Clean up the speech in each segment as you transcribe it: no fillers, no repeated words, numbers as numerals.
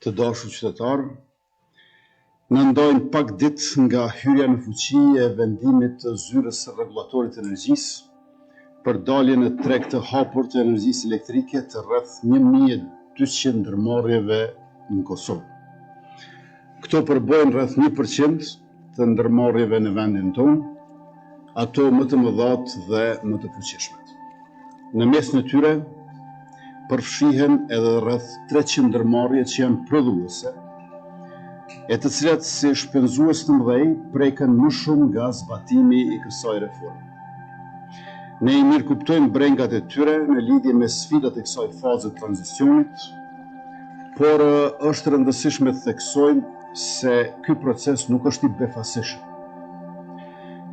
Të dashur qytetar, në ndojnë pak ditë nga hyrja në fuqi e vendimit të zyrës së rregullatorit të energjisë për daljen në treg të hapur të energjisë elektrike të rreth 1200 ndërmarrjeve në Kosovë. Këto përbojnë rreth 1% të ndërmarrjeve në vendin tonë, ato më të mëdhat dhe më të fuqishmet. Në mes në tyre përfshihen edhe rreth 300 ndërmarrje që janë prodhuese, e të cilat si shpenzues të mëdhej preken më shumë nga zbatimi i kësaj reforme. Ne i mirë kuptojmë brengat e tyre në lidhje me sfidat e kësaj faze të tranzicionit, por është rëndësishme të theksojmë se ky proces nuk është i befasishëm.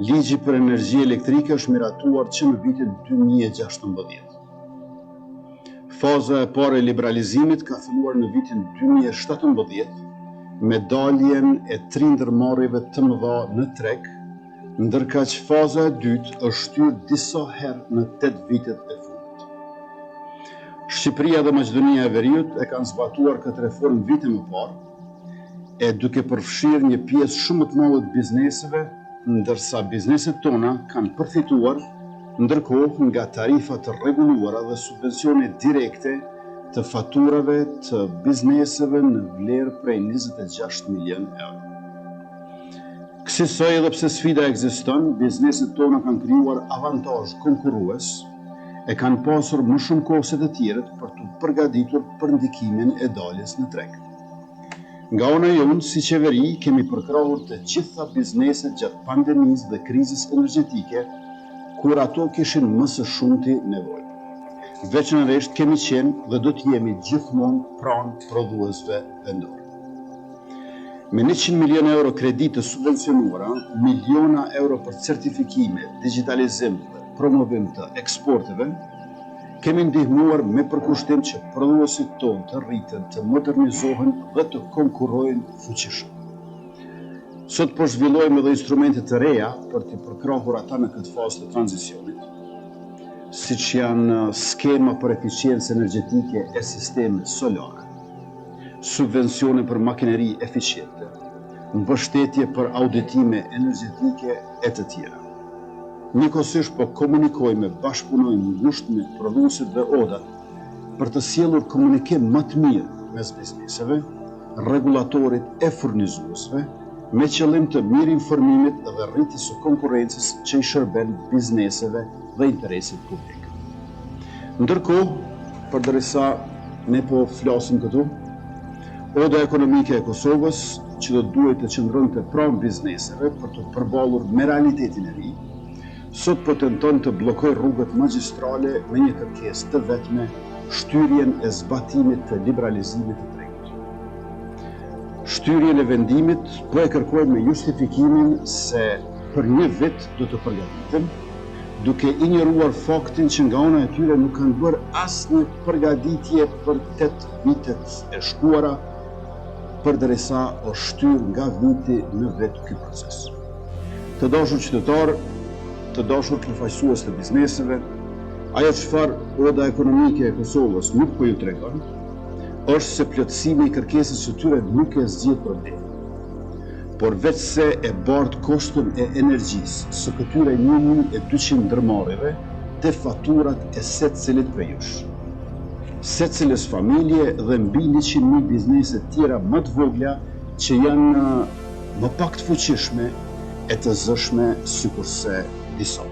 Ligji për energji elektrike është miratuar që në vitin 2016. Faza e parë e liberalizimit ka filluar në vitin 2017 me daljen e 3 ndërmarrjeve të mëdha në treg, ndërkaq faza e dytë është shtyrë disa herë në 8 vitet e fundit. Shqipëria dhe Maqedonia e Veriut e kanë zbatuar këtë reformë vite më parë, e duke përfshirë një pjesë shumë të madhe të bizneseve, ndërsa bizneset tona kanë përfituar ndërkohë nga tarifa të rregulluara dhe subvencione direkte të faturave të bizneseve në vlerë prej 26 milion euro. Kësaj edhe pse sfida ekziston, bizneset tona kanë krijuar avantazh konkurrues, e kanë pasur më shumë kohë se të tjerët për të përgatitur për ndikimin e daljes në treg. Nga ana jonë, si qeveri, kemi përkrahur të gjitha bizneset gjatë pandemisë dhe krizës energjetike, kur ato kishin më së shumti nevojë. Veçanërisht kemi qenë dhe do të jemi gjithmonë pranë prodhuesve vendor. Me 100 milion euro kredi të subvencionuara, miliona euro për certifikime, digitalizim dhe promovim të eksporteve, kemi ndihmuar me përkushtim që prodhuesit tonë të rriten, të modernizohen dhe të konkurrojnë fuqishëm. Sot po zhvillojmë edhe instrumente të reja për të përkrahur ata në këtë fazë të tranzicionit, siç janë skema për eficiencë energjetike e sistemit solar, subvencione për makineri eficiente, mbështetje për auditime energjetike e të tjera. Njëkohësisht po komunikojmë, bashkëpunojmë ngushtë me prodhuesit dhe odat për të sjellur komunikim më të mirë mes bizneseve, rregullatorit e furnizuesve, me qëllim të mirë informimit dhe rritjes së konkurrencës që i shërben bizneseve dhe interesit publik. Ndërkohë, përderisa ne po flasim këtu, Oda Ekonomike e Kosovës, që do duhet të qëndronte pranë bizneseve për të përballur me realitetin e ri, sot po tenton të bllokojë rrugët magjistrale me një kërkesë të vetme, shtyrjen e zbatimit të liberalizimit të tregut. Shtyrjen e vendimit po e kërkojmë me justifikimin se për një vit do të përgatitem, duke injoruar faktin që nga ana e tyre nuk kanë bërë asnjë përgatitje për 8 vitet e shkuara, përderisa o shtyr nga viti në vetë ky proces. Të dashur qytetar, të dashur përfaqësues të bizneseve, ajo çfarë Oda Ekonomike e Kosovës nuk po ju tregon, është se plotësimi i kërkesës së tyre nuk e zgjidh problemin, por veç se e bart koston e energjisë së këtyre 1200 ndërmarrjeve te faturat e secilit prej jush. Secilës familje dhe mbi 100.000 biznese tjera më të vogla që janë më pak të fuqishme e të zëshme sikurse disa.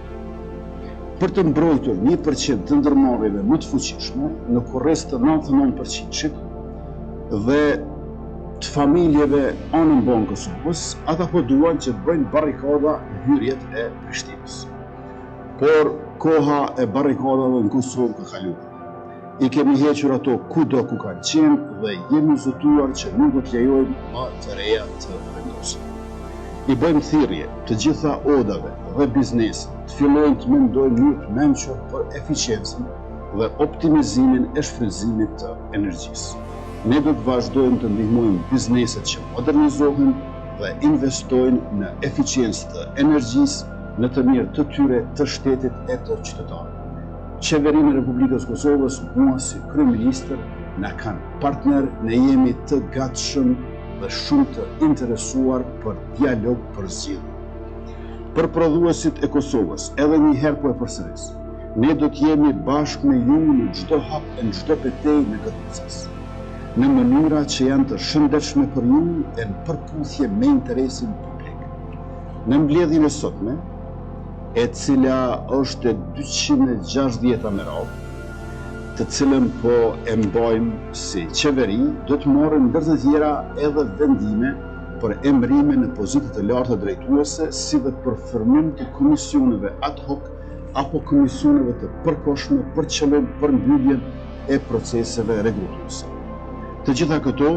Për të mbrojtur 1% të ndërmarrjeve më të fuqishme në kurrez të 99%-shit dhe të familjeve anën banë Kosovës, ata po duan që të bëjnë barrikada në hyrjet e Prishtinës. Por koha e barrikadave në Kosovë ka kaluar. I kemi hequr ato kudo ku kanë qenë dhe jemi zëtuar që nuk do të lejojmë më të reja të vendosen. I bëjmë thirrje të gjitha odave dhe bizneset të fillojnë të mendojnë një të mençur për eficiencën dhe optimizimin e shfrytëzimit të energjisë. Ne do të vazhdojmë të ndihmojmë bizneset që modernizohen dhe investojnë në eficiencë të energjisë në të mirë të tyre, të shtetit e të qytetarëve. Qeverinë e Republikës Kosovës, mua si kryeministër, na kanë partner, ne jemi të gatshëm dhe shumë të interesuar për dialog për zgjidhje. Për prodhuesit e Kosovës, edhe një herë po e përsëris, ne do të jemi bashkë me ju në çdo hap e në çdo petej në këtë proces, në mënyra që janë të shëndetshme për ju e në përputhje me interesin publik. Në mbledhjen e sotme, e cila është e 260 me radhë, të cilën po e mbajmë si qeveri, do të morën ndër të tjera edhe vendime për emërime në pozita të larta drejtuese, si dhe për formim të komisioneve ad hoc apo komisioneve të përkohshme për qëllim përmbylljen e proceseve regrutuese. Të gjitha këto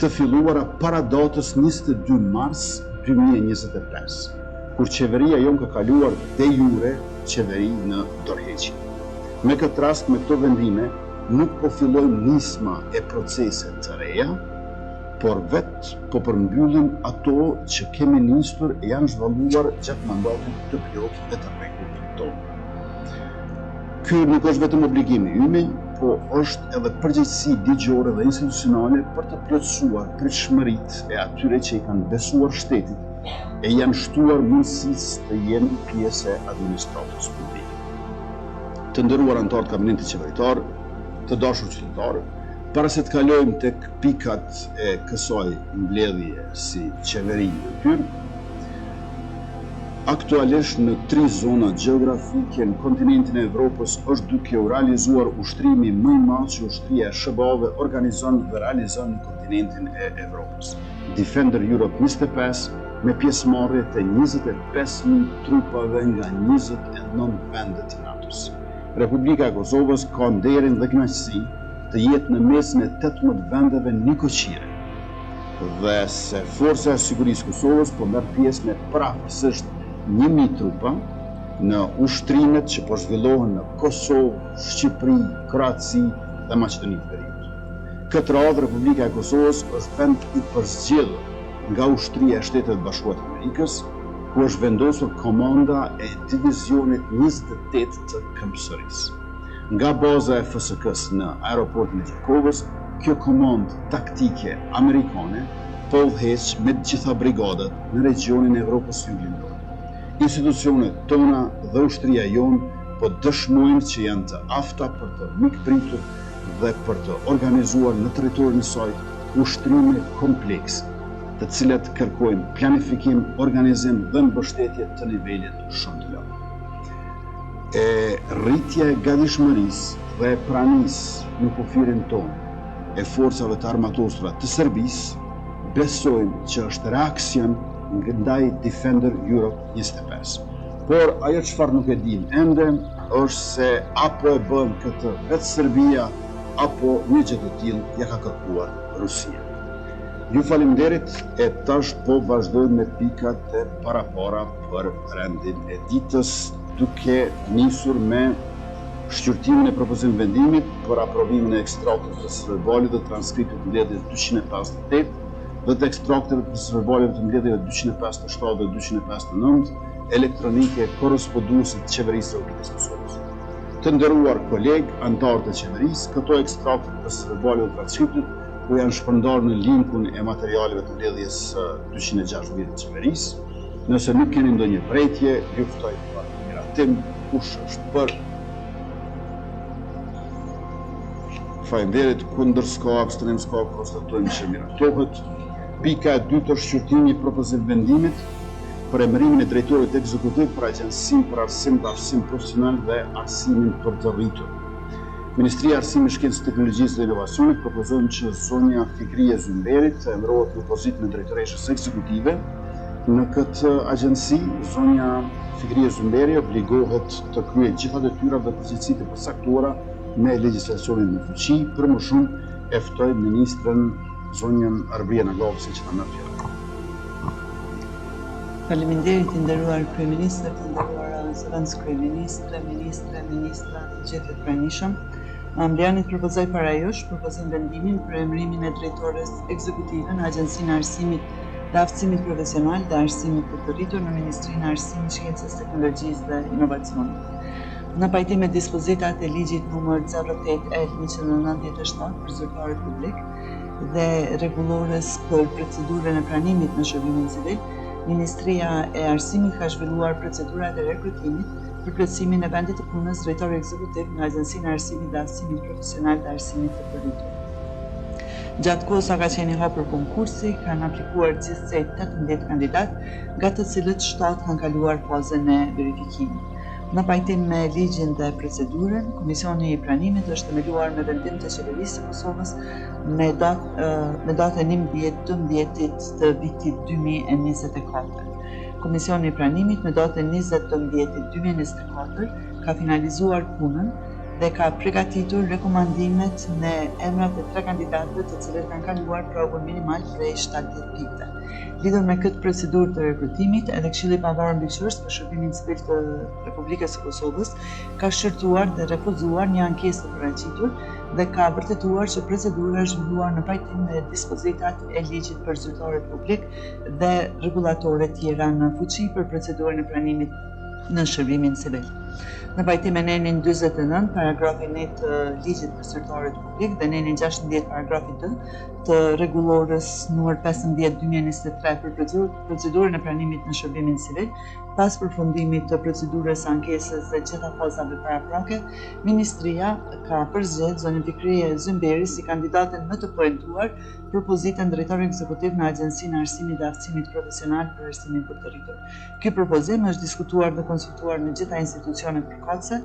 të filluara para datës 22 mars 2025, kur qeveria jonë ka kaluar de jure qeveri në dorëheqje. Me këtë rast, me këto vendime, nuk po fillojmë nisma e procese të reja, por vetë po përmbyllim ato që kemi nisur e janë zhvalluar gjatë mandatit të plot e të rregullt tonë. Ky nuk është vetëm obligimi ynë, po është edhe përgjegjësi ligjore dhe institucionale për të plotësuar pritshmëritë e atyre që i kanë besuar shtetit e janë shtuar mundësisë të jenë pjesë e administratës publike. Të nderuar anëtar të kabinetit qeveritar, të dashur qytetarë, para se të kalojmë tek pikat e kësaj mbledhje si qeveri në tyr, aktualisht në 3 zona gjeografike në kontinentin e Evropës është duke u realizuar ushtrimi më i madh që ushtria e SBA-ve organizon dhe realizon në kontinentin e Evropës. Defender Europe 25 me pjesëmarrje të 25.000 trupave nga 29 vende të NATO-s. Republika e Kosovës ka nderin dhe kënaqësi të jetë në mesin e 18 vendeve nikoqire, dhe se Forca e Sigurisë Kosovës po merr pjesë me parafërsisht 1000 trupa në ushtrimet që po zhvillohen në Kosovë, Shqipëri, Kroaci dhe Maqedoni të Veriut. Këtë radhë, Republika e Kosovës është vend i përzgjedhur nga ushtria e Shtetit Bashkuar të Amerikës, ku është vendosur komanda e divizionit 28 të Këmbësërisë. Nga baza e FSK-s në aeroportin e Gjakovës, kjo komandë taktike amerikane po udhëheq me të gjitha brigadat në regionin e Evropës Juglindore. Institucionet tona dhe ushtria jonë po dëshmojnë që janë të afta për të mikpritur dhe për të organizuar në territorin e saj ushtrime komplekse, të cilat kërkojnë planifikim, organizim dhe mbështetje të nivelit shumë të lartë. Rritja e gatishmërisë dhe pranisë në kufirin tonë e forcave të armatosura të Serbisë, besojmë që është reaksion ndaj Defender Europe 25. Por ajo çfarë nuk e dim ende është se apo e bën këtë vetë Serbia apo një gjë të tillë ja ka kërkuar Rusia. Ju faleminderit e tash po vazhdojmë me pikat e para për rendin e ditës, duke nisur me shqyrtimin e propozim vendimit për aprovimin e ekstraktit të verbalit dhe transkriptit të mbledhjes 258 dhe të ekstraktit të verbalit të mbledhjeve 257 dhe 259 elektronike korresponduese të Qeverisë së Republikës Kosovës. Të nderuar koleg, anëtar të qeverisë, këto ekstraktet të verbalit dhe transkriptit ku janë shpërndarë në linkun e materialeve të mbledhjes 260 të qeverisë. Nëse nuk keni ndonjë vërejtje, ju ftoj për miratim, kush është për. Faleminderit, kundër s'ka, abstenim s'ka, konstatojmë që miratohet. Pika e dytë është shqyrtimi i propozim vendimit për emërimin e drejtorit ekzekutiv për Agjencinë për Arsim dhe Arsim Profesional dhe Arsimin për të Rritur. Ministria e Arsimit, Shkencës, Teknologjisë dhe Inovacionit propozon që zonja Fikrie Zymberit të emërohet në pozitën e drejtoreshës ekzekutive. Në këtë agjenci, zonja Fikrie Zymberi obligohet të kryejë gjitha detyrat dhe përgjegjësitë e përcaktuara me legjislacionin në fuqi. Për më shumë, e ftoj ministrën zonjën Arbria Naglavësi që ta merr fjalën. Faleminderit i nderuar kryeministër, të nderuar zëvendës kryeministre, ministra, të gjithë të pranishëm. Amblianit propozoj para jush propozim vendimin për emërimin e drejtores ekzekutive në Agjencinë e Arsimit dhe Aftësimit Profesional dhe Arsimit për të Rritur në Ministrinë e Arsimit, Shkencës, Teknologjisë dhe Inovacionit. Në pajtim me dispozitat e ligjit nr. 08/197 për zyrtarët publik dhe rregullores për procedurën e pranimit në shërbimin civil, Ministria e Arsimit ka zhvilluar procedurat e rekrutimit për plotësimin e vendit të punës drejtori ekzekutiv në Agjencinë e Arsimit dhe Aftësimit Profesional të Arsimit të Përditur. Gjatë kohës sa ka qenë i hapur konkursi, kanë aplikuar gjithsej 18 kandidat, nga të cilët 7 kanë kaluar fazën e verifikimit. Në pajtim me ligjin dhe procedurën, Komisioni i Pranimit është themeluar me vendim të Qeverisë së Kosovës me datën 11/12 të vitit 2024. Komisioni i Pranimit me datën 20/12/2024 ka finalizuar punën dhe ka përgatitur rekomandimet në emrat e 3 kandidatëve të cilët kanë kaluar provën minimal prej 70 pikëve. Lidhur me këtë procedurë të rekrutimit, edhe Këshilli Pavarur Mbikëqyrës për Shërbimin Civil të Republikës së Kosovës ka shqyrtuar dhe refuzuar një ankesë të paraqitur dhe ka vërtetuar që procedura është zhvilluar në pajtim me dispozitat e ligjit për zyrtarët publik dhe rregullatore tjera në fuqi për procedurën e pranimit në shërbimin civil. Në pajtim me nenin 49, paragrafi 9 të ligjit për zyrtarët publik dhe nenin 16, paragrafi 2 të rregullores nr. 15/2023 për procedurën e pranimit në shërbimin civil, pas përfundimit të procedurës ankesës dhe gjitha fazave paraprake, Ministria ka përzgjedhur zonën Fikrie Zymberi si kandidatën më të poentuar për pozitën drejtor ekzekutiv në Agjencinë e Arsimit dhe Aftësimit Profesional për Arsimin për të rritur. Ky propozim është diskutuar dhe konsultuar në gjitha institucionet përkatëse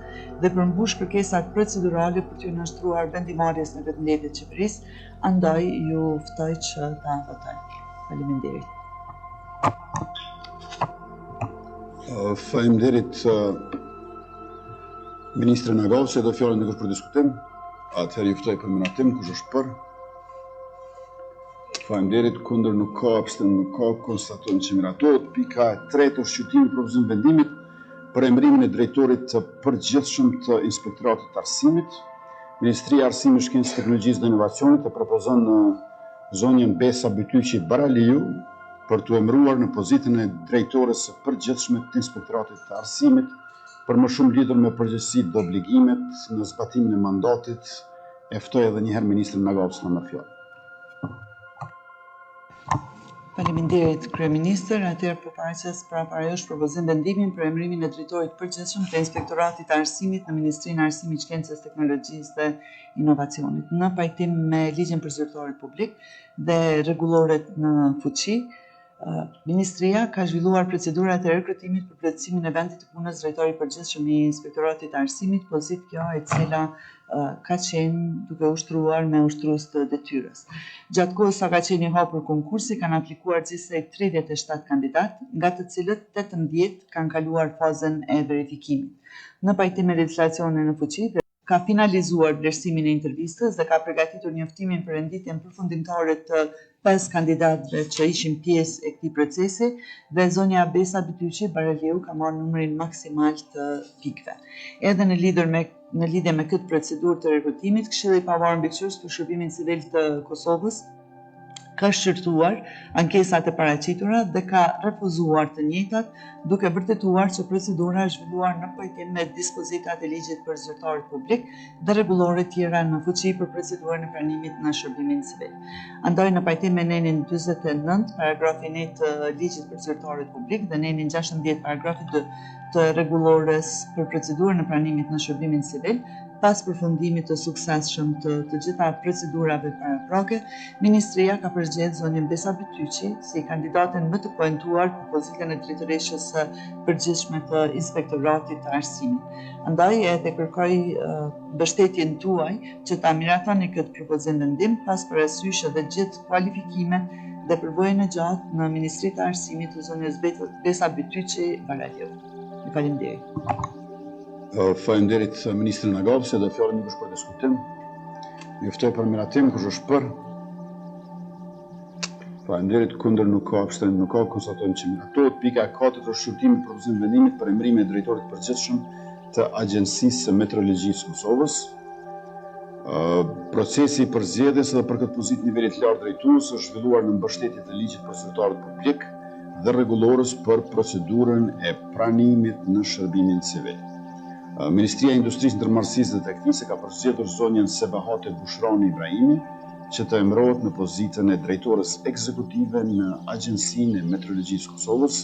dhe përmbush kërkesat procedurale për t'ju nënshtruar vendimarrjes në këtë mbledhje të qeverisë, andaj ju ftoj që ta votojnë. Faleminderit. Faleminderit Ministrën Agavse, do fjalën dikush për diskutim. Atëherë ju ftoj për menatim, kush është për? Faleminderit, kundër nuk ka, abstenime nuk ka, konstatojmë që miratohet. Pika e 3 është shqyrtimi propozim vendimit për emërimin e drejtorit të përgjithshëm të Inspektoratit të Arsimit. Ministria e Arsimit, Shkencës, Teknologjisë dhe Inovacionit e propozon në zonjën Besa Bytyqi Baraliu për të emëruar në pozitën e drejtores së përgjithshme të Inspektoratit të Arsimit për më shumë lidhur me përgjegjësitë dhe obligimet në zbatimin e mandatit. E ftoj edhe një herë ministrin Nagavs në fjalë. Faleminderit Kryeministër, atëherë përparaqes para jush propozim vendimin për emërimin e drejtorit përgjithshëm të Inspektoratit të Arsimit në Ministrinë e Arsimit, Shkencës, Teknologjisë dhe Inovacionit. Në pajtim me ligjin për zyrtarët publik dhe rregulloret në fuqi, Ministria ka zhvilluar procedurat e rekrutimit për plotësimin e vendit të punës drejtori i përgjithshëm i Inspektoratit të Arsimit, pozitë kjo e cila ka qenë duke ushtruar me ushtrues të detyrës. Gjatë kohës sa ka qenë i hapur konkursi, kanë aplikuar gjithsej 37 kandidat, nga të cilët 18 kanë kaluar fazën e verifikimit. Në pajtim me legjislacionin në fuqi, ka finalizuar vlerësimin e intervistës dhe ka përgatitur njoftimin për renditjen përfundimtare të 5 kandidatëve që ishin pjesë e këtij procesi dhe zonja Besa Bytyqi Baraliu ka marrë numrin maksimal të pikëve. Edhe në lidhje me këtë procedurë të rekrutimit, Këshilli i Pavarur Mbikëqyrës për Shërbimin Civil të Kosovës ka shqyrtuar ankesat e paraqitura dhe ka refuzuar të njëjtat, duke vërtetuar që procedura është zhvilluar në pajtim me dispozitat e ligjit për zyrtarët publik dhe rregullore tjera në fuqi për procedurën e pranimit në shërbimin civil. Andaj në pajtim me nenin 49, paragrafi 9 të ligjit për zyrtarët publik dhe nenin 16, paragrafi 2 të rregullores për procedurën e pranimit në shërbimin civil, pas përfundimit të suksesshëm të gjitha procedurave paraprake, Ministria ka përzgjedhur zonjën Besa Bytyqi si kandidatën më të poentuar për pozitën e drejtoreshës së përgjithshme të Inspektoratit të Arsimit. Andaj edhe kërkoj mbështetjen tuaj që ta miratoni këtë propozim vendim, pas parasysh edhe gjithë kualifikimet dhe përvojën e gjatë në Ministrinë e Arsimit të zonjës Besa Bytyqi Baraliu. Ju faleminderit. Faleminderit Ministrin Nagavse, do fjalën dikush për diskutim. Ju ftoj për miratim, kush është për? Faleminderit, kundër nuk ka, abstenime nuk ka, konstatojmë që miratohet. Pika e 4 është shqyrtimi për propozim vendimit për emërimin e drejtorit të përgjithshëm të Agjencisë së Meteorologjisë së Kosovës. Procesi i përzgjedhjes edhe për këtë pozitë nivelit të lartë drejtues është zhvilluar në mbështetje të ligjit për zyrtarët publik dhe rregullores për procedurën e pranimit në shërbimin civil. Ministria e Industrisë, Ndërmarrësisë dhe Teknikës ka përzgjedhur zonjën Sebahate Bushrani Ibrahimi që të emërohet në pozitën e drejtores ekzekutive në Agjencinë e Meteorologjisë Kosovës.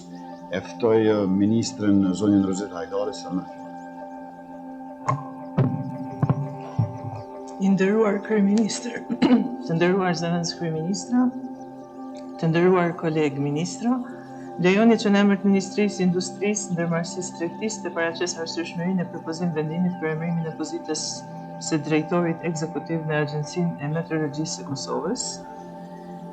E ftoj ministrën zonjën Rozeta Hajdari sa më I nderuar kryeministër, të nderuar zëvendës kryeministra, të nderuar kolegë ministra, lejoni që në emër të Ministrisë Industrisë, Ndërmarrësisë dhe Tregtisë të paraqes arsyeshmërinë e propozim vendimit për emërimin e pozitës së drejtorit ekzekutiv në Agjencinë e Meteorologjisë së Kosovës.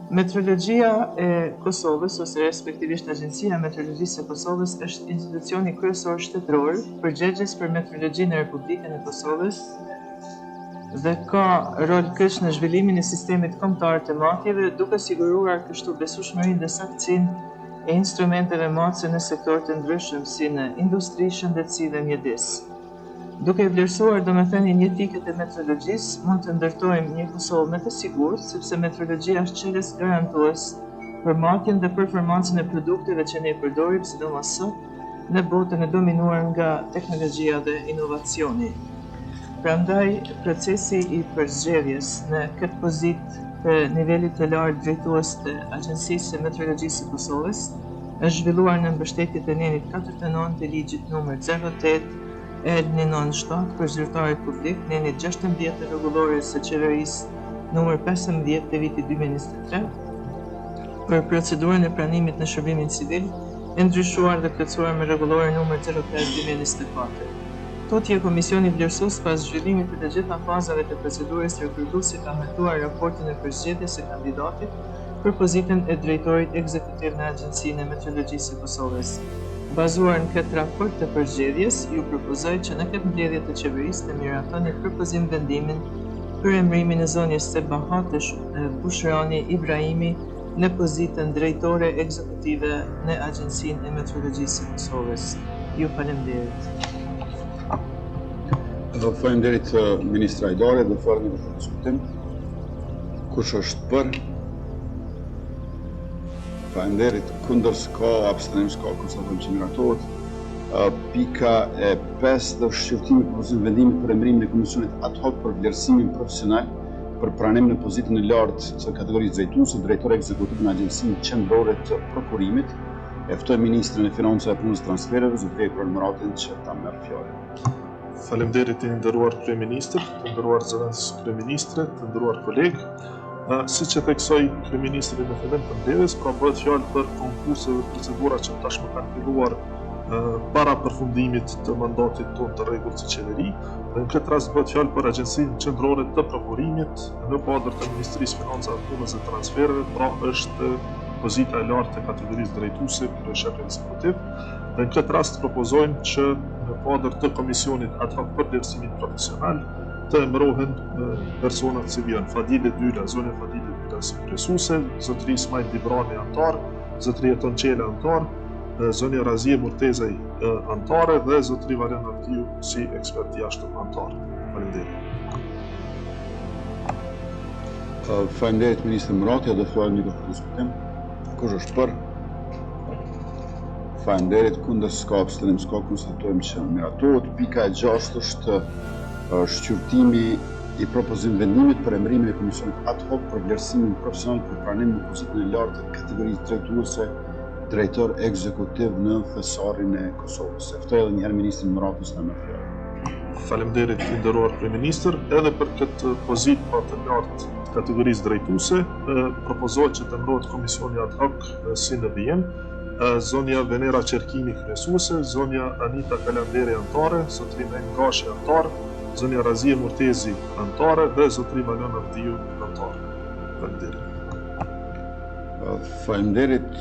Meteorologjia e Kosovës, ose respektivisht Agjencia e Meteorologjisë së Kosovës, është institucioni kryesor shtetëror përgjegjës për meteorologjinë e Republikën e Kosovës dhe ka rol kryes në zhvillimin e sistemit kombëtar të matjeve, duke siguruar kështu besueshmërinë dhe saktësinë e instrumenteve matëse në sektor të ndryshëm si në industri, shëndetësi dhe mjedis. Duke vlerësuar domethënien jetike të meteorologjisë, mund të ndërtojmë një Kosovë më të sigurt, sepse meteorologjia është çelës garantues për matjen dhe performancën e produkteve që ne përdorim, sidomos sot në botën e dominuar nga teknologjia dhe inovacioni. Prandaj, procesi i përzgjedhjes në këtë pozitë të nivelit të lartë drejtues të Agjencisë së Meteorologjisë së Kosovës është zhvilluar në mbështetje të nenit 49 të ligjit numër 08 L-97 për zyrtarët publik, nenit 16 të rregullores së qeverisë numër 15 të vitit 2023 për procedurën e pranimit në shërbimin civil, e ndryshuar dhe plotësuar me rregullore numër 05/2024. Tutje Komisioni Vlerësues pas zhvillimit të të gjitha fazave të procedurës rekrutuese ka hartuar raportin e përzgjedhjes së kandidatit për pozitën e drejtorit ekzekutiv në Agjencinë e Meteorologjisë së Kosovës. Bazuar në këtë raport të përzgjedhjes, ju propozoj që në këtë mbledhje të qeverisë të miratoni propozim vendimin për emërimin e zonjës Sebahate Bushrani Ibrahimi në pozitën drejtore ekzekutive në Agjencinë e Meteorologjisë së Kosovës. Ju falenderit. Faleminderit ministra Hajdari dhe faleminderit për diskutim. Kush është për? Faleminderit. Kundër s'ka, abstenim s'ka, konstatojmë që miratohet. Pika e 5 dhe shqyrtimi për propozim vendimit për emërimin e Komisionit ad hoc për vlerësimin profesional për pranim në pozitën e lartë të kategorisë drejtuese, drejtor ekzekutiv në Agjencinë Qendrore të Prokurimit. E ftoj ministrin e Financave dhe Punës Transfereve, zotëria Kurën Muratin, që ta merr fjalën. Faleminderit të nderuar kryeministër, të nderuar zëvendës kryeministre, të nderuar kolegë. Siç e theksoi kryeministri në fillim të mbledhjes, pra bëhet fjalë për konkurse dhe procedura që tashmë kanë filluar para përfundimit të mandatit tonë të rregullt së qeveri. Dhe në këtë rast bëhet fjalë për Agjencinë Qendrore të Prokurimit në kuadër të Ministrisë Financave, Punës dhe Transfereve, pra është pozita e lartë e kategorisë drejtuese për shef ekzekutiv. Dhe në këtë rast propozojmë që në kuadër të Komisionit ad hoc për vlerësimin profesional të emërohen personat si vjen Fadile Dyla, zonja Fadile Dyla si kryesuese, zotëri Ismail Dibrani antar, zotëri Eton Qela antar, zonja Razie Murtezaj antare dhe zotëri Valen Artiu si ekspert jashtëm antar. Faleminderit. Faleminderit ministri Murati dhe fjalën për diskutim. Kush është për? Faleminderit. Kundër s'ka, abstenim s'ka, konstatojmë që miratohet. Pika e 6 është shqyrtimi i propozim vendimit për emërimin e Komisionit ad hoc për vlerësimin profesional për pranim në pozitën e lartë të kategorisë drejtuese, drejtor ekzekutiv në thesarin e Kosovës. E ftoj edhe një herë ministrin Muratin të merr fjalën. Faleminderit të nderuar kryeministër, edhe për këtë pozitë të lartë të kategorisë drejtuese, propozohet që të emërohet Komisioni ad hoc si në vijim. Zonja Venera Qerkini kryesuese, zonja Anita Kalanderi antare, zotëri Naim Gashi antar, zonja Razie Murtezi antare dhe zotëri Valen Artiu antare. Faleminderit. Faleminderit.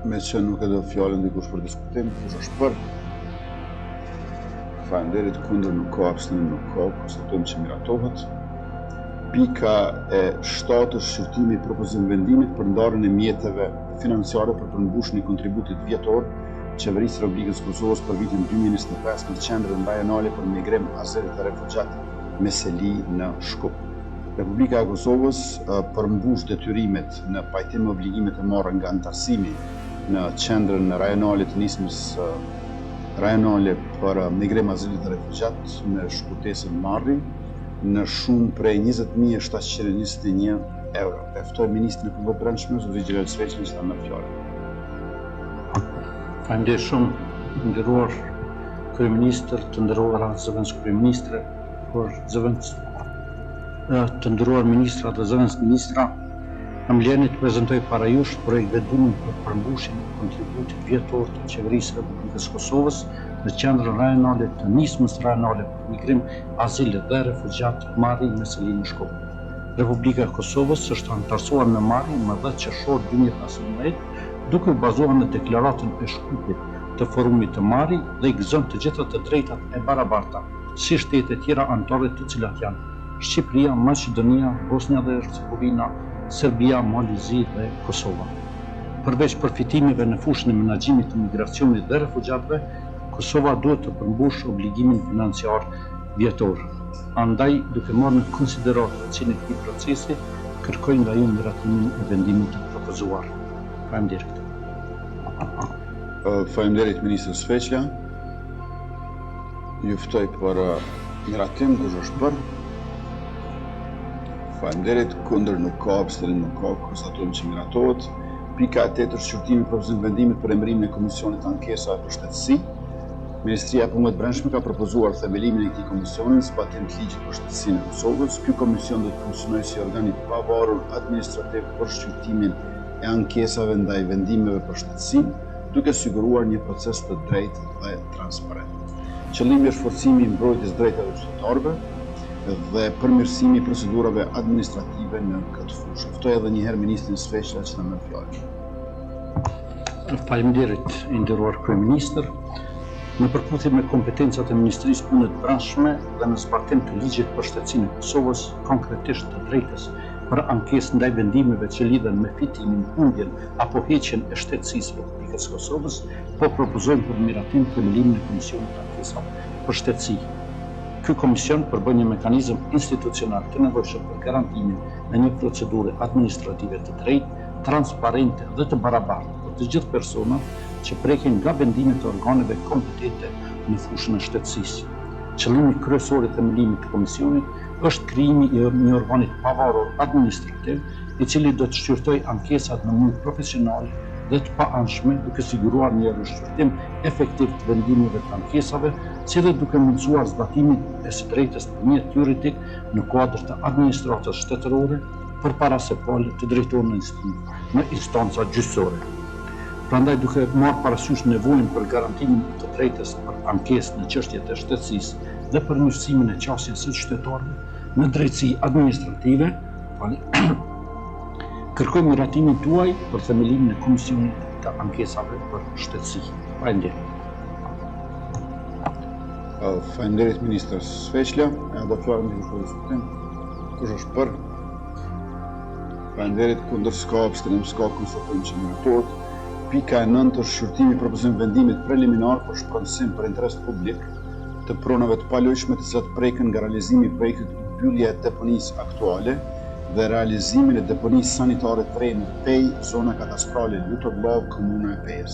Me që nuk e do fjalën dikush për diskutim, kush është për? Faleminderit. Kundër nuk ka, abstenim nuk ka, konstatojmë që miratohet. Pika e 7 është shqyrtimi i propozim vendimit për ndarjen e mjeteve financiare për përmbushjen e kontributit vjetor Qeverisë Republikës Kosovës për vitin 2025 në qendrën rajonale për migrim, azil dhe refugjat Meseli në Shkup. Republika e Kosovës përmbush detyrimet në pajtim me obligimet e marrë nga antarësimi në qendrën rajonale të nismës rajonale për migrim, azilit dhe refugjat me shkutesën Marri në shumë prej 20.721 euro. E ftoj Ministrin e Punëve të Brendshme, Zotri Xhelal Sveçli, që ta merr fjalën. Faleminderit shumë, nderuar kryeministër, të nderuara zëvendës kryeministre, të nderuar ministra dhe zëvendës ministra, kam lënë të prezantoj para jush projekt vendimi për përmbushjen e kontributit vjetor të Qeverisë së Republikës së Kosovës në qendrën rajonale të nismës rajonale për migrim, azil dhe refugjat Marri me selinë Shkup. Republika e Kosovës është anëtarësuar në Marri më 10 qershor 2015, duke u bazuar në deklaratën e Shkupit të forumit të Marri dhe i gëzon të gjitha të drejtat e barabarta, si shtete tjera anëtare të cilat janë Shqipëria, Maqedonia, Bosnia dhe Hercegovina, Serbia, Mali dhe Kosova. Përveç përfitimeve në fushën e menaxhimit të migracionit dhe refugjatëve, Kosova duhet të përmbush obligimin financiar vjetor. Andaj, duke marrë në konsideratë rëndësinë e këtij procesi, kërkoj nga ju miratimin e vendimit të propozuar. Faleminderit. Faleminderit Ministër Sveçla. Ju ftoj për miratim, kush është për? Faleminderit, kundër nuk ka, abstenim nuk ka, konstatojmë që miratohet. Pika 8 është shqyrtimi propozim vendimit për emërimin e Komisionit ankesave për shtetësi. Ministria e Punëve të Brendshme ka propozuar themelimin e këtij komisioni zbatim të ligjit për shtetësinë e Kosovës. Ky komision do të funksionojë si organ i pavarur administrativ për shqyrtimin e ankesave ndaj vendimeve për shtetësinë, duke siguruar një proces të drejtë dhe transparent. Qëllimi është forcimi i mbrojtjes drejtave të qytetarëve dhe përmirësimi i procedurave administrative në këtë fushë. Ftoj edhe një herë Ministrin Sveçla që ta merr fjalën. Faleminderit, i nderuar kryeministër. Në përputhje me kompetencat e Ministrisë Punëve të Brendshme dhe në zbatim të ligjit për shtetësinë e Kosovës, konkretisht të drejtës për ankesë ndaj vendimeve që lidhen me fitimin, humbjen apo heqjen e shtetësisë së Republikës së Kosovës, po propozojmë për miratim themelimin e Komisionit të ankesave për shtetësi. Ky komision përbën një mekanizëm institucional të nevojshëm për garantimin e një procedure administrative të drejtë, transparente dhe të barabartë për të gjithë personat që prekin nga vendimet të organeve kompetente në fushën e shtetësisë. Qëllimi kryesor i themelimit të komisionit është krijimi i një organi pavarur administrativ, i cili do të shqyrtojë ankesat në mënyrë profesionale dhe të paanshme, duke siguruar një rishqyrtim efektiv të vendimeve të ankesave, si dhe duke mundësuar zbatimin e së drejtës në mjet juridik në kuadër të administratës shtetërore, përpara se palë të drejtorë në instanca gjyqësore. Prandaj, duke marrë parasysh nevojën për garantimin të drejtës për ankesë në çështjet e shtetësisë dhe përmirësimin e qasjes së qytetarëve në drejtësi administrative, kërkoj miratimin tuaj për themelimin e Komisionit të ankesave për shtetësi. Faleminderit. Faleminderit Ministër Sveçla. Do fjalën e diskutim. Kush është për? Faleminderit, kundër s'ka, abstenim s'ka, konstatojmë që miratohet. Pika 9 është shqyrtimi propozim vendimit preliminar për shpronësim për interes publik të pronave të palojshme të cilat preken nga realizimi i projektit mbyllje e deponisë aktuale dhe realizimin e deponisë sanitare të re në Pej, zona katastrale Lutogllav, komuna e Pejës.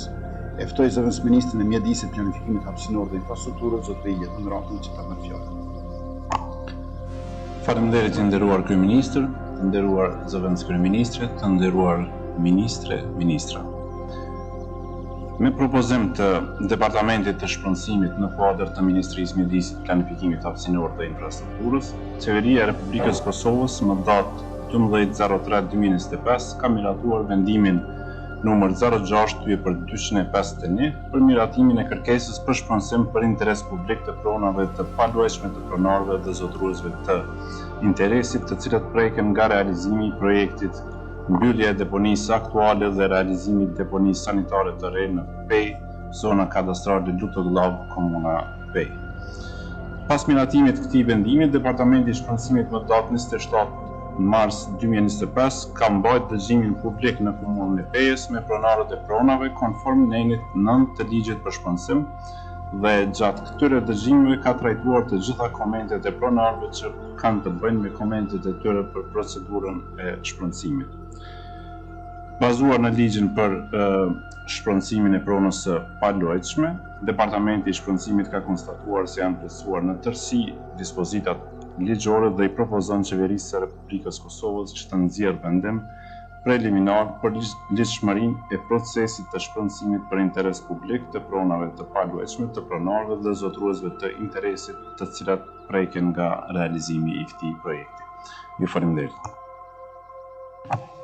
E ftoj zëvendës ministrin e mjedisit, planifikimit hapësinor dhe infrastrukturës, zotri Jetën Ratën, që ta merr fjalën. Faleminderit, i nderuar kryeministër, të nderuar zëvendës kryeministre, të nderuar ministra. Me propozim të Departamentit të Shpronësimit në kuadër të Ministrisë Mjedisit, Planifikimit Hapësinor dhe Infrastrukturës, Qeveria e Republikës Kosovës më datë 12/03/2025 ka miratuar vendimin numër 06/251 për miratimin e kërkesës për shpronësim për interes publik të pronave të paluajshme të pronarëve dhe zotëruesve të interesit, të cilat preken nga realizimi i projektit mbyllje e deponisë aktuale dhe realizimi i deponisë sanitare të re në Pej, zona kadastrale Lutogllav, komuna Pej. Pas miratimit këtij vendimi, Departamenti i Shpronësimit më datë 27 mars 2025 ka mbajtur dëgjimin publik në komunën e Pejës me pronarët e pronave konform nenit 9 të ligjit për shpronësim dhe gjatë këtyre dëgjimeve ka trajtuar të gjitha komentet e pronarëve që kanë të bëjnë me komentet e tyre për procedurën e shpronësimit. Bazuar në ligjin për shpronësimin e pronës së paluajtshme, Departamenti i Shpronësimit ka konstatuar se janë plotësuar në tërësi dispozitat ligjore dhe i propozon Qeverisë së Republikës Kosovës që të nxjerrë vendim preliminar për ligjshmërinë e procesit të shpronësimit për interes publik të pronave të paluajtshme të pronarëve dhe zotëruesve të interesit, të cilat preken nga realizimi i këtij projekti. Ju faleminderit.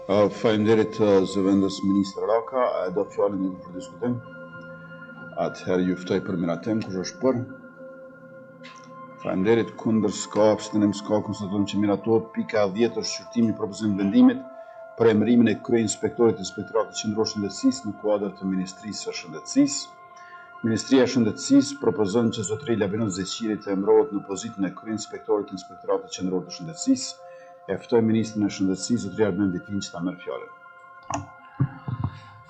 Faleminderit zëvendës Ministër Raka, do fjalën një për diskutim. Atëherë ju ftoj për miratim, kush është për? Faleminderit, kundër s'ka, abstenim s'ka, konstatojmë që miratohet. Pika 10 është shqyrtimi propozim vendimit për emërimin e kryeinspektorit Inspektoratit Qendror Shëndetësisë në kuadër të Ministrisë së Shëndetësisë. Ministria e Shëndetësisë propozon që zotëri Labinot Zeqiri të emërohet në pozitën e kryeinspektorit Inspektoratit Qendror të Shëndetësisë. E ftoj Ministrin e Shëndetësisë, zotëri Arben Vitin, që ta merr fjalën.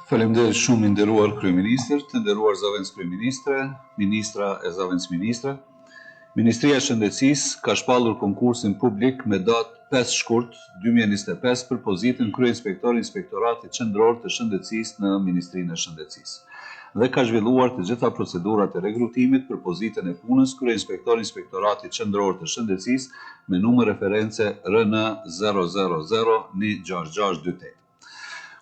Faleminderit shumë i nderuar kryeministër, të nderuar zëvendës kryeministre, ministra e zëvendës ministre. Ministria e Shëndetësisë ka shpallur konkursin publik me datë 5 shkurt 2025 për pozitën kryeinspektor Inspektoratit Qendror të Shëndetësisë në Ministrinë e Shëndetësisë dhe ka zhvilluar të gjitha procedurat e rekrutimit për pozitën e punës kryeinspektor Inspektoratit Qendror të Shëndetësisë me numër reference RN 000-16628.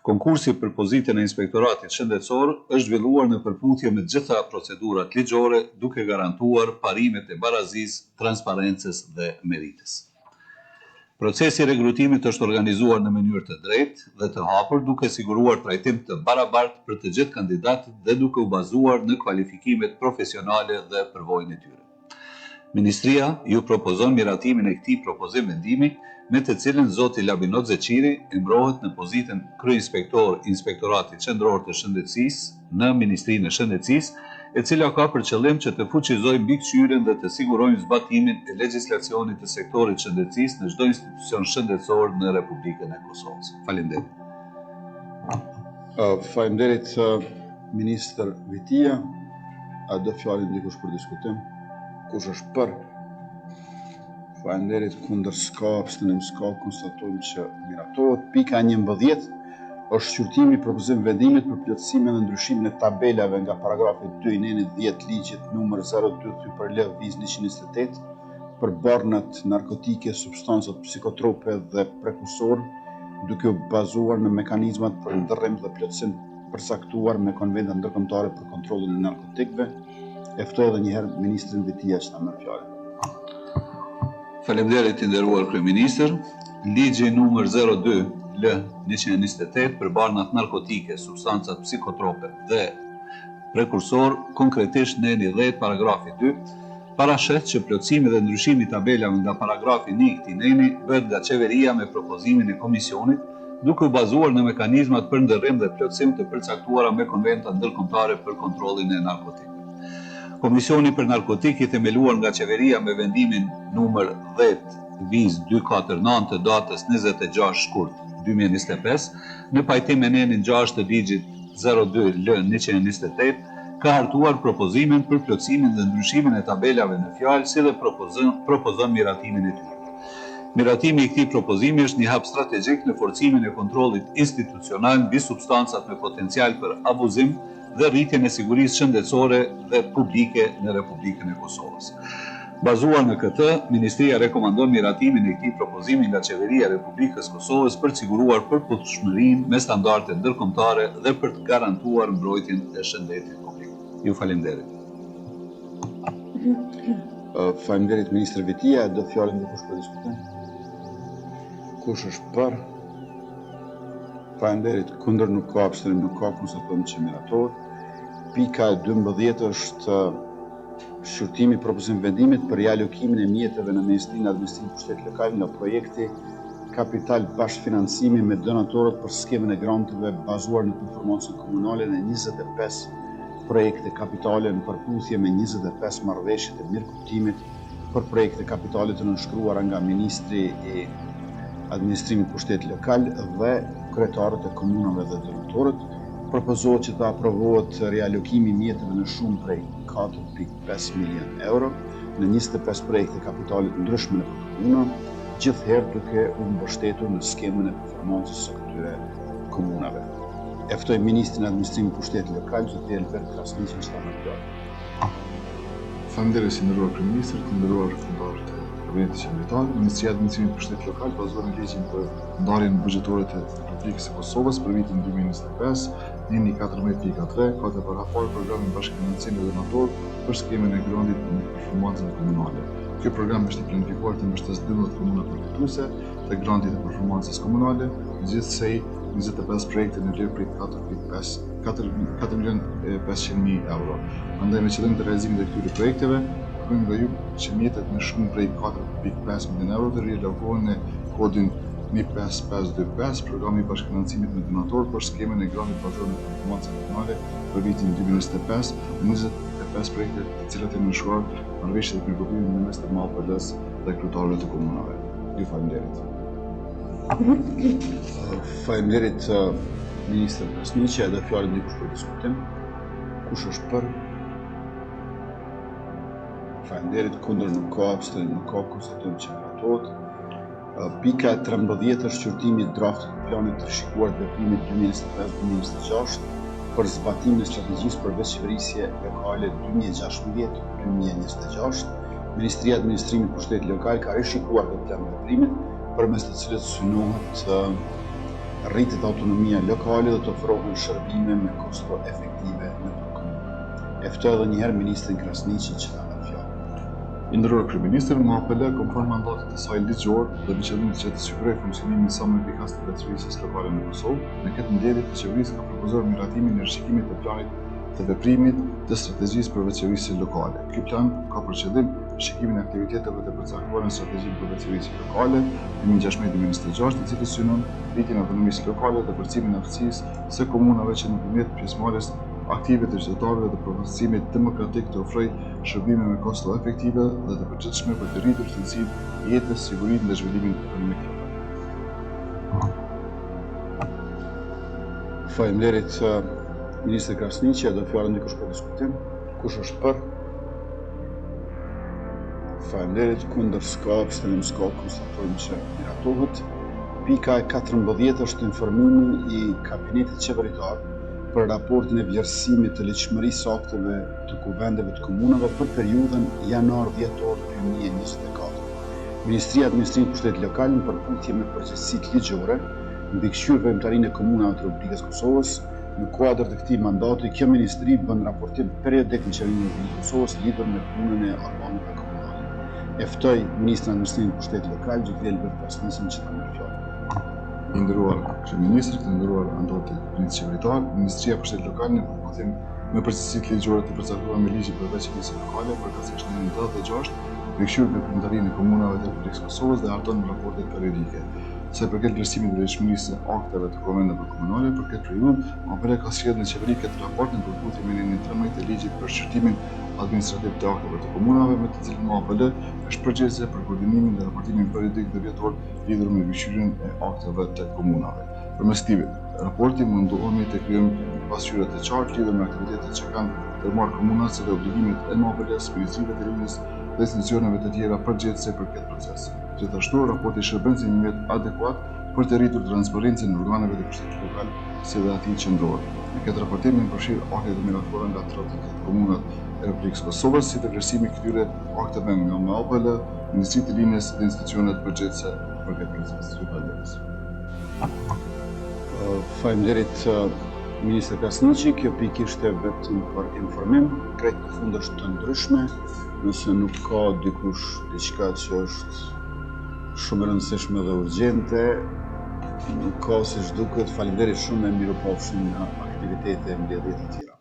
Konkursi për pozitën e Inspektoratit Shëndetësor është zhvilluar në përputhje me të gjitha procedurat ligjore, duke garantuar parimet e barazisë, transparencës dhe meritës. Procesi i rekrutimit është organizuar në mënyrë të drejtë dhe të hapur, duke siguruar trajtim të barabartë për të gjithë kandidatët dhe duke u bazuar në kvalifikimet profesionale dhe përvojën e tyre. Ministria ju propozon miratimin e këtij propozim vendimi, me të cilin zoti Labinot Zeqiri emërohet në pozitën kryeinspektor Inspektoratit Qendror të Shëndetësisë në Ministrinë e Shëndetësisë, e cila ka për qëllim që të fuqizojë mbikëqyrjen dhe të sigurojë zbatimin e legjislacionit të sektorit shëndetësisë në çdo institucion shëndetësor në Republikën e Kosovës. Faleminderit. Faleminderit Ministër Vitia. A do fjalën dikush për diskutim? Kush është për? Faleminderit, kundër s'ka, abstenim s'ka, konstatojmë që miratohet. Pika 11 është shqyrtimi propozim vendimit për plotësimin dhe ndryshimin e tabelave nga paragrafi 2 i nenit 10 ligjit numër 02-128 për barnat narkotike, substancat psikotrope dhe prekursor, duke u bazuar në mekanizmat për ndërrim dhe plotësim përcaktuar me konventet ndërkombëtare për kontrollin e narkotikëve. E ftoj edhe një herë ministrin Vitia që ta merr fjalën. Faleminderit i nderuar kryeministër. Ligji numër 02 L-128 për barnat narkotike, substancat psikotrope dhe prekursor, konkretisht neni 10 paragrafi 2, parashet që plotësimi dhe ndryshimi i tabelave nga paragrafi 1 i këtij neni bëhet nga qeveria me propozimin e komisionit, duke u bazuar në mekanizmat për ndërrim dhe plotësim të përcaktuara me konventat ndërkombëtare për kontrollin e narkotikëve. Komisioni për narkotikë i themeluar nga qeveria me vendimin numër 10 249 të datës 26 shkurt 2025, në pajtim me nenin 6 të ligjit 02 L-128, ka hartuar propozimin për plotësimin dhe ndryshimin e tabelave në fjalë, si dhe propozon miratimin e tyre. Miratimi i këtij propozimi është një hap strategjik në forcimin e kontrollit institucional mbi substancat me potencial për abuzim dhe rritjen e sigurisë shëndetësore dhe publike në Republikën e Kosovës. Bazuar në këtë, Ministria rekomandon miratimin e këtij propozimi nga Qeveria e Republikës Kosovës për të siguruar përputhshmërinë me standarde ndërkombëtare dhe për të garantuar mbrojtjen e shëndetit publik. Ju faleminderit. Faleminderit Ministër Vitia, do fjalën dikush për diskutim? Kush është për? Faleminderit, kundër nuk ka, abstenim nuk ka, konstatojmë që miratohet. Pika 12 është shqyrtimi propozim vendimit për rialokimin e mjeteve në Ministrinë e Administrimit Pushtetit Lokal nga projekti Kapital Bashkëfinancimi me donatorët për skemën e granteve bazuar në performancën komunale në 25 projekte kapitale në përputhje me 25 marrëveshje të mirëkuptimit për projekte kapitale të nënshkruara nga Ministri i Administrimit Pushtetit Lokal dhe kryetarët e komunave dhe donatorët. Propozohet që të aprovohet rialokimi i mjeteve në shumë prej 4.5 milion euro në 25 projekte kapitale të ndryshme në komuna, gjithherë duke u mbështetur në skemën e performancës së këtyre komunave. E ftoj Ministrin e Administrimit Pushtetit Lokal, zoti Elbert Krasniqi, që ta merr fjalën. Faleminderit, nderuar kryeministër, të nderuar kryetarë të Kabinetit Qendror. Ministria e Administrimit Pushtetit Lokal bazohet në ligjin për ndarjen buxhetore të Republikës së Kosovës për vitin 2025, numri 14.3, ka të paraqur programin bashkëfinancimi donator për skemën e grandit në performancën komunale. Ky program është i planifikuar të mbështesë 12 komuna përfituese të grandit të performancës komunale, gjithsej 25 projekte në vlerë prej 4.500.000 euro. Andaj me qëllim të realizimit të këtyre projekteve, kërkojmë nga ju që mjetet me shumë prej 4.5 milion euro të rialokohen në kodin 15525, programi i bashkëfinancimit me donator për skemën e grandit bazor në performancë komunale për vitin 2025, në 25 projekte të cilat janë nënshuar marrëveshje të përkupimit në mes të MAPL-s dhe kryetarëve të komunave. Ju faleminderit. Faleminderit Ministër Krasniqi, edhe fjalën dikush për diskutim. Kush është për? Faleminderit, kundër nuk ka, abstenim nuk ka, konstatojmë që votohet. Pika 13 është qërtimi i draftit të planit të rishikuar të veprimit 2025-2026 për zbatimin e strategjisë për veçëvërisje lokale 2016-2026. Ministria e Administrimit Pushtetit Lokal ka rishikuar këtë plan veprimit, përmes të cilët synohet rritet autonomia lokale dhe të ofrohen shërbime me kosto efektive në komunë. E ftoj edhe një herë Ministrin Krasniqi që ta merr fjalën. I nderuar kryeministër, MAPL konform mandatit të saj ligjor dhe me qëllim që të sigurojë funksionimin sa më efikas të veçëvërisjes lokale në Kosovë, në këtë ndërlidhje të qeverisë ka propozuar miratimin e rishikimit të planit të veprimit të strategjisë për veçëvërisje lokale. Ky plan ka për qëllim shikimin e aktiviteteve të përcaktuara në strategjinë për veçëvërisje lokale 2016-2026, i cili synon rritjen e autonomisë lokale dhe përcimin e aftësisë së komunave që nëpërmjet pjesëmarrjes aktive të qytetarëve dhe përfaqësimit demokratik të ofrojë shërbime me kosto efektive dhe të përgjithshme për të rritur cilësinë e jetës, sigurinë dhe zhvillimin ekonomik lokal. Faleminderit Ministër Krasniqi, edhe fjalën dikush për diskutim. Kush është për? Faleminderit, kundër s'ka, abstenim s'ka, konstatojmë që miratohet. Pika e 14 është informimi i Kabinetit Qeveritar për raportin e vlerësimit të ligjshmërisë së akteve të kuvendeve të komunave për periudhën janar-dhjetor 2024. Ministria e Administrimit Pushtetit Lokal në përputhje me përgjegjësitë ligjore mbikëqyr veprimtarinë e komunave të Republikës Kosovës, në kuadër të këtij mandati, kjo ministri bën raportim periodik në qeverinë e Republikës Kosovës lidhur me punën e organeve komunale. E ftoj Ministrin e Administrimit Pushtetit Lokal, zoti Elbert Krasniqi, që ta merr fjalën. I nderuar kryeministër, të nderuar anëtarë të Kabinetit Qeveritar, Ministria e Pushtetit Lokal në përputhje me përgjegjësitë ligjore të përcaktuara me ligjin për veçëvërisje lokale përkatësisht në 86, mbikëqyr veprimtarinë e komunave të Republikës Kosovës dhe harton raportet periodike. Sa i përket vlerësimit të vlerëshmërisë së akteve të kuvendeve komunale për këtë periudhë, MAPL ka sjellë në qeveri këtë raport në përputhje me linjën 13 të ligjit për shqyrtimin administrativ të akteve të komunave, me të cilën MAPL është përgjegjëse për koordinimin dhe raportimin periodik dhe vjetor lidhur me mbikëqyrjen e akteve të komunave. Përmes këtij raporti mundohemi të krijojmë pasqyra të qartë lidhur me aktivitetet që kanë ndërmarrë komunat dhe obligimet e MAPL-s, ministrive të linjës dhe institucioneve të tjera përgjegjëse për këtë proces. Gjithashtu, raporti shërben si një mjet adekuat për të rritur transparencën në organeve të pushtetit lokal si dhe atij qendror. Në këtë raportim përfshir aktet e miratuara nga 30 komunat e Republikës Kosovës, si dhe vlerësimi i këtyre akteve nga MAPL, Ministritë të Linjës dhe institucionet përgjegjëse për këtë proces. Faleminderit Ministër Krasniqi, kjo pikë ishte vetëm për informim, krejt përfund është të ndryshme, nëse nuk ka dikush diçka që është shumë e rëndësishme dhe urgjente, nuk ka siç duket. Faleminderit shumë e mirupafshim në aktivitete e mbledhje të tjera.